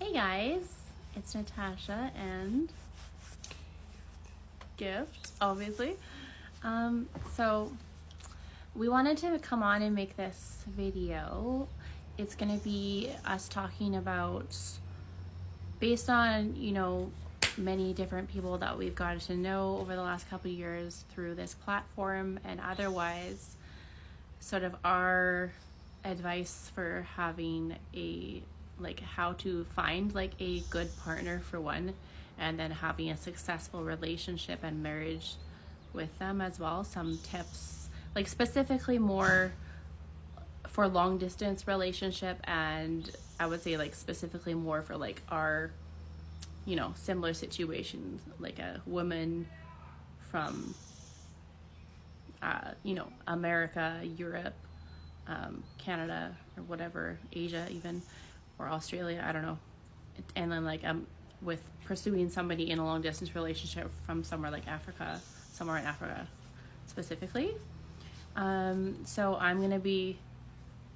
Hey guys, it's Natasha and Gift, obviously. So we wanted to come on and make this video. It's gonna be us talking about, based on, many different people that we've gotten to know over the last couple of years through this platform and otherwise, sort of our advice for having how to find a good partner for one, and then having a successful relationship and marriage with them as well. Some tips, specifically more for long distance relationship, and I would say specifically more for our similar situations, like a woman from America, Europe, Canada, or whatever, Asia even, or Australia, I don't know. And then with pursuing somebody in a long distance relationship from somewhere like Africa, somewhere in Africa specifically. So I'm gonna be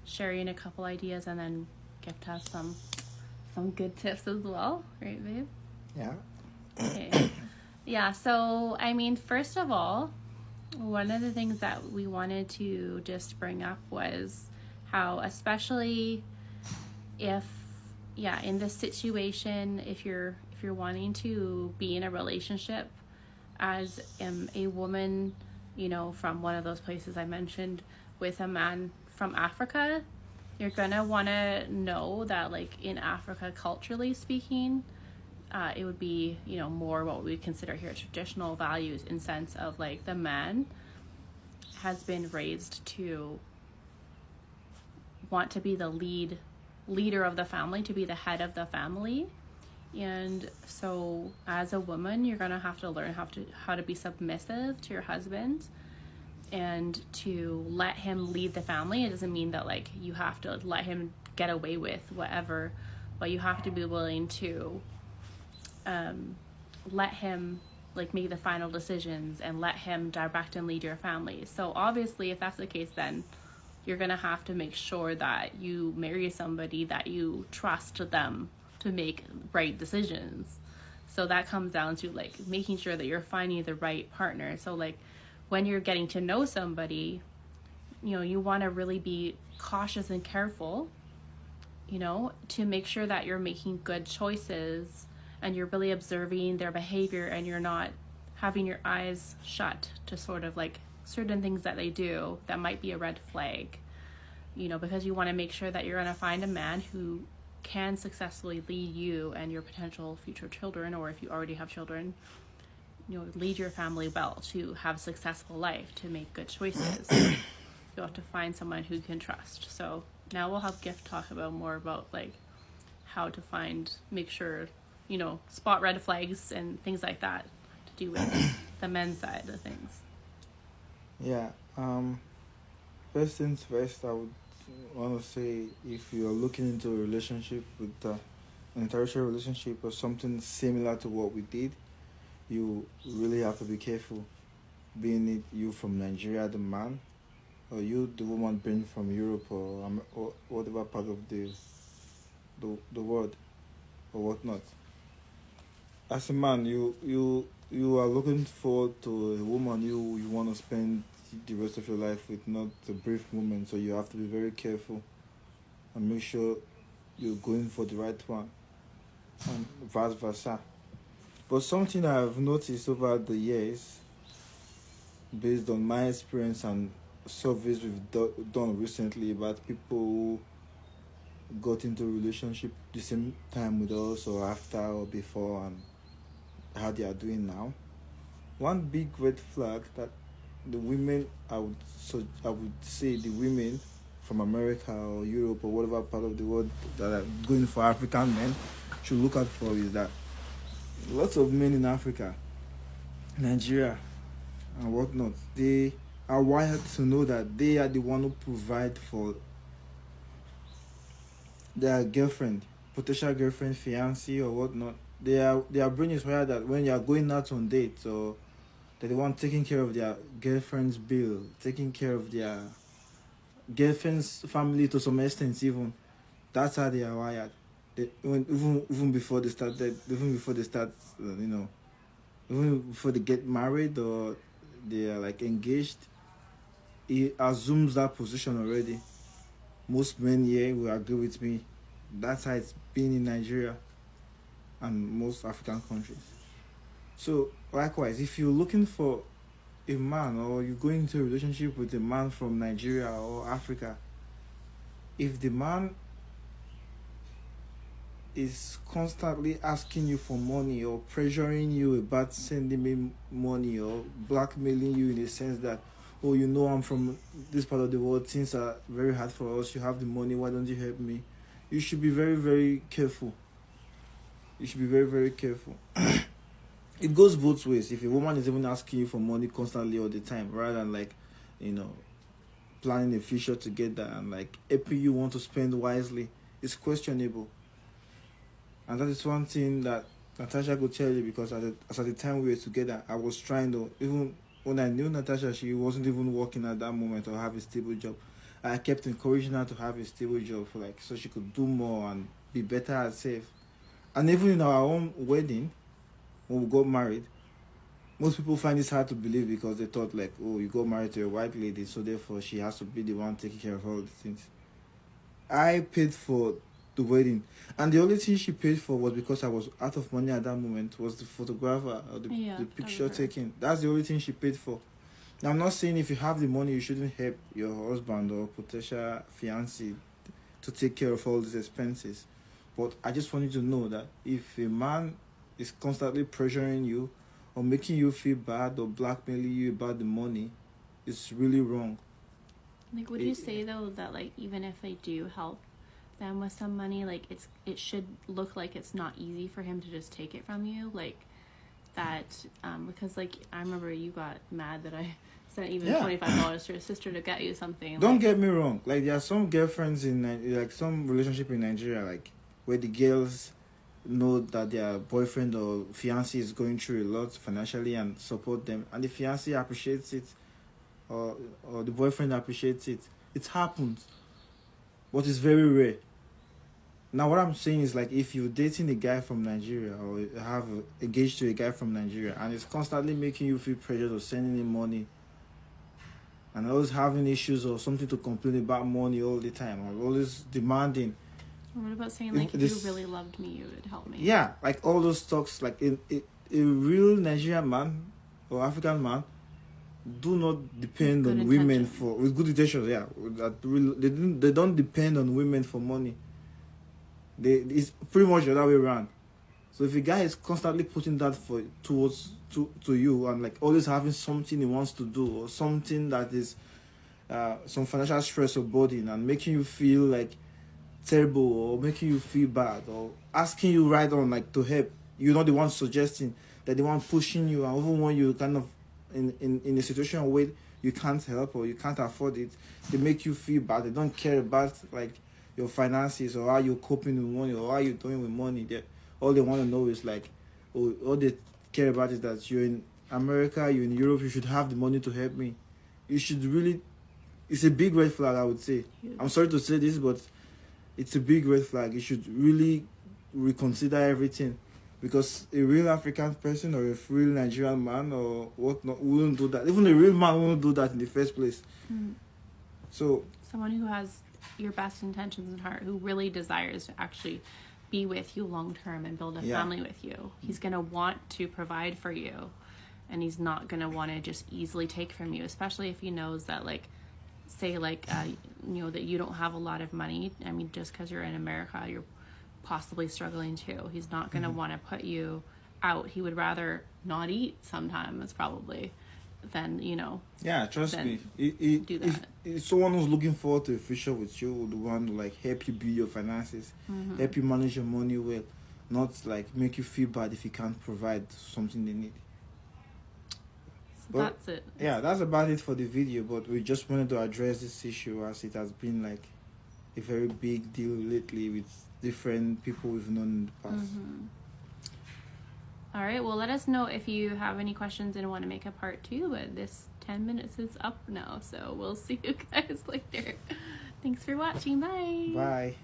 sharing a couple ideas, and then Gift has some good tips as well, right, babe? Yeah. Okay. Yeah, so I mean, first of all, one of the things that we wanted to just bring up was how, especially in this situation, if you're wanting to be in a relationship as a woman, from one of those places I mentioned, with a man from Africa, you're gonna want to know that in Africa, culturally speaking, it would be more what we consider here traditional values, in sense of the man has been raised to want to be the leader of the family, to be the head of the family. And so as a woman, you're going to have to learn how to be submissive to your husband and to let him lead the family. It doesn't mean that you have to let him get away with whatever, but you have to be willing to let him make the final decisions and let him direct and lead your family. So obviously, if that's the case, then you're gonna have to make sure that you marry somebody that you trust them to make right decisions. So that comes down to making sure that you're finding the right partner. So when you're getting to know somebody, you want to really be cautious and careful, to make sure that you're making good choices and you're really observing their behavior, and you're not having your eyes shut to sort of certain things that they do that might be a red flag, because you want to make sure that you're going to find a man who can successfully lead you and your potential future children, or if you already have children, lead your family well, to have a successful life, to make good choices. You have to find someone who you can trust. So now we'll have Gift talk about more about how to make sure, spot red flags and things like that, to do with the men's side of things. Yeah. First things first, I would want to say, if you're looking into a relationship with an interracial relationship or something similar to what we did, you really have to be careful. Being it you from Nigeria, the man, or you, the woman, being from Europe or whatever part of the world or whatnot. As a man, you are looking forward to a woman you want to spend the rest of your life with, not a brief moment. So you have to be very careful and make sure you're going for the right one, and vice versa. But something I've noticed over the years, based on my experience and surveys we've done recently about people who got into a relationship the same time with us, or after or before, and how they are doing now. One big red flag that the women, I would say the women from America or Europe or whatever part of the world that are going for African men should look out for, is that lots of men in Africa, Nigeria, and whatnot, they are wired to know that they are the one who provide for their girlfriend, potential girlfriend, fiancé, or whatnot. Their brain is wired that when you are going out on dates, or they're the one taking care of their girlfriend's bill, taking care of their girlfriend's family to some extent even. That's how they are wired. Even before they started, even before they start, even before they get married or they are like engaged, he assumes that position already. Most men here will agree with me. That's how it's been in Nigeria and most African countries. So likewise, if you're looking for a man or you go into a relationship with a man from Nigeria or Africa, if the man is constantly asking you for money or pressuring you about sending me money or blackmailing you in the sense that, oh, I'm from this part of the world, things are very hard for us, you have the money, why don't you help me? You should be very, very careful. You should be very, very careful. It goes both ways. If a woman is even asking you for money constantly all the time, rather than like, you know, planning a future together and like helping you want to spend wisely, it's questionable. And that is one thing that Natasha could tell you, because at the time we were together, I was trying to, even when I knew Natasha, she wasn't even working at that moment or have a stable job. I kept encouraging her to have a stable job for like so she could do more and be better at safe. And even in our own wedding, when we got married, most people find this hard to believe because they thought like, oh, you got married to a white lady, so therefore she has to be the one taking care of all the things. I paid for the wedding, and the only thing she paid for was because I was out of money at that moment, was the photographer or the picture taking. That's the only thing she paid for. Now, I'm not saying if you have the money you shouldn't help your husband or potential fiancé to take care of all these expenses, but I just want you to know that if a man is constantly pressuring you or making you feel bad or blackmailing you about the money, it's really wrong. Like, would you say though that like even if they do help them with some money, like it should look like it's not easy for him to just take it from you, like that, because like I remember you got mad that I sent even $25 to your sister to get you something. Don't get me wrong, like there are some girlfriends in like some relationship in Nigeria, like where the girls know that their boyfriend or fiancé is going through a lot financially and support them, and the fiancé appreciates it, or the boyfriend appreciates it. It happens, but it's very rare. Now, what I'm saying is, like, if you're dating a guy from Nigeria or have engaged to a guy from Nigeria and it's constantly making you feel pressured or sending him money and always having issues or something to complain about money all the time or always demanding. What about saying, like, if you really loved me, you would help me? Yeah, like all those talks, like a real Nigerian man or African man do not depend on women with good intentions. Yeah, they don't depend on women for money. It's pretty much the other way around. So if a guy is constantly putting that to you and like always having something he wants to do or something that is some financial stress or burden and making you feel like terrible or making you feel bad or asking you right on like to help, you're not the one suggesting, that the one pushing you, and even when you kind of in a situation where you can't help or you can't afford it, they make you feel bad. They don't care about like your finances or how you're coping with money or how you're doing with money. All they want to know is like, all they care about is that you're in America, you're in Europe, you should have the money to help me. You should really, it's a big red flag, I would say. I'm sorry to say this, but it's a big red flag. You should really reconsider everything, because a real African person or a real Nigerian man or whatnot wouldn't do that. Even a real man wouldn't do that in the first place. So someone who has your best intentions in heart, who really desires to actually be with you long term and build a family with you, he's going to want to provide for you, and he's not going to want to just easily take from you, especially if he knows that, like, say like that you don't have a lot of money. I mean, just because you're in America, you're possibly struggling too. He's not going to want to put you out. He would rather not eat sometimes, probably, than yeah, trust me, do that. If someone who's looking forward to a future with you would want to like help you build your finances, help you manage your money well, not like make you feel bad if you can't provide something they need. So that's it. Yeah, that's about it for the video, but we just wanted to address this issue as it has been like a very big deal lately with different people we've known in the past. All right, well, let us know if you have any questions and want to make a part 2, but this 10 minutes is up now, so we'll see you guys later. Thanks for watching. Bye. Bye.